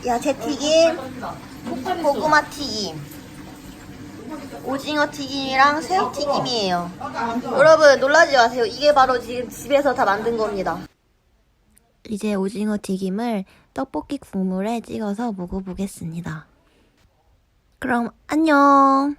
야채튀김, 고구마 튀김, 오징어 튀김이랑 새우튀김이에요. 여러분 놀라지 마세요. 이게 바로 지금 집에서 다 만든 겁니다. 이제 오징어 튀김을 떡볶이 국물에 찍어서 먹어보겠습니다. 그럼 안녕.